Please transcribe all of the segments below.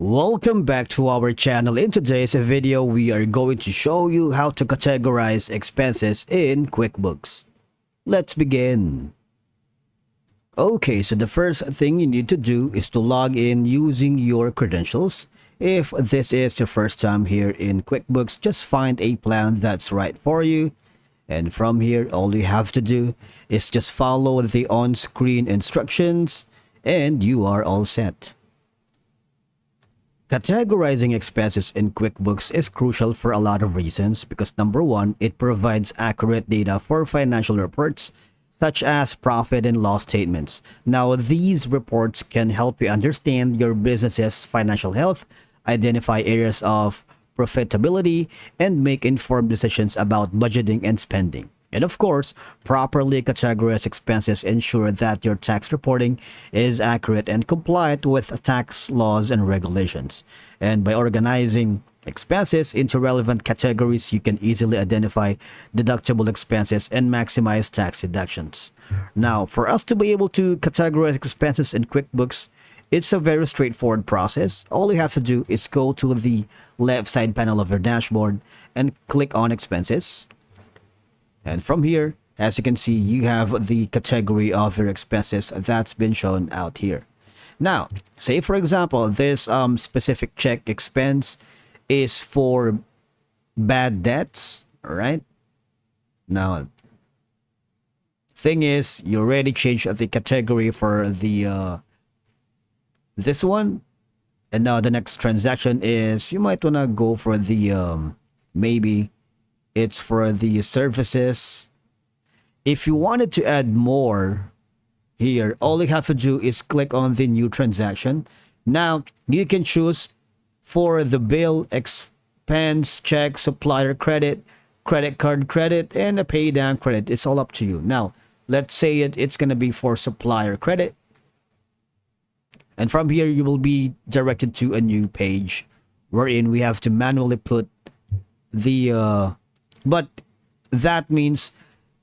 Welcome back to our channel. In today's video, we are going to show you how to categorize expenses in QuickBooks. Let's begin. Okay, so the first thing you need to do is to log in using your credentials. If this is your first time here in QuickBooks, just find a plan that's right for you. And from here, all you have to do is just follow the on-screen instructions and you are all set. Categorizing expenses in QuickBooks is crucial for a lot of reasons because number one, it provides accurate data for financial reports such as profit and loss statements. Now, these reports can help you understand your business's financial health, identify areas of profitability, and make informed decisions about budgeting and spending. And of course, properly categorized expenses ensure that your tax reporting is accurate and compliant with tax laws and regulations. And by organizing expenses into relevant categories, you can easily identify deductible expenses and maximize tax deductions. Now, for us to be able to categorize expenses in QuickBooks, it's a very straightforward process. All you have to do is go to the left side panel of your dashboard and click on expenses. And from here, as you can see, you have the category of your expenses that's been shown out here. Now, say for example, this specific check expense is for bad debts, all right? Now, thing is, you already changed the category for the this one, and now the next transaction is you might wanna go for the maybe it's for the services. If you wanted to add more here, all you have to do is click on the new transaction. Now you can choose for the bill, expense, check, supplier credit, credit card credit, and a pay down credit. It's all up to you. Now let's say it's gonna be for supplier credit, and from here you will be directed to a new page wherein we have to manually put the but that means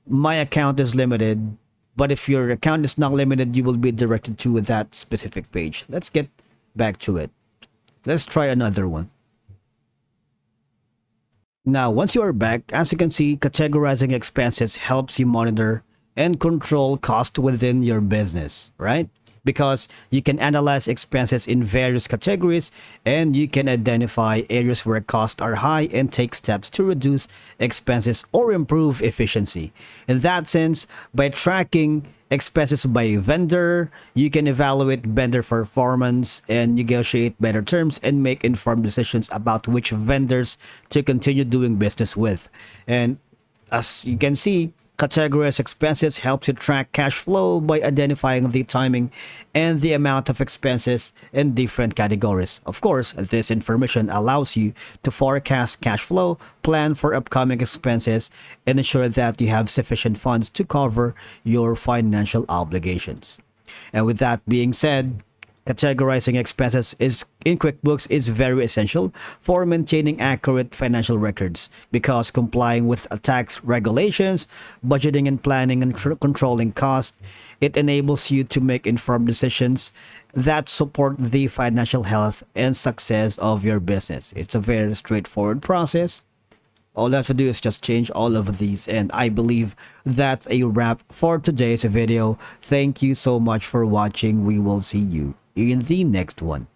my account is limited. But if your account is not limited, you will be directed to that specific page. Let's get back to it. Let's try another one. Now, once you are back, as you can see, categorizing expenses helps you monitor and control cost within your business, right? Because you can analyze expenses in various categories and you can identify areas where costs are high and take steps to reduce expenses or improve efficiency. In that sense, by tracking expenses by vendor, you can evaluate vendor performance and negotiate better terms and make informed decisions about which vendors to continue doing business with. And as you can see, categorize expenses helps you track cash flow by identifying the timing and the amount of expenses in different categories. Of course, this information allows you to forecast cash flow, plan for upcoming expenses, and ensure that you have sufficient funds to cover your financial obligations. And with that being said, categorizing expenses in QuickBooks is very essential for maintaining accurate financial records because complying with tax regulations, budgeting and planning and controlling costs, it enables you to make informed decisions that support the financial health and success of your business. It's a very straightforward process. All you have to do is just change all of these, and I believe that's a wrap for today's video. Thank you so much for watching. We will see you in the next one.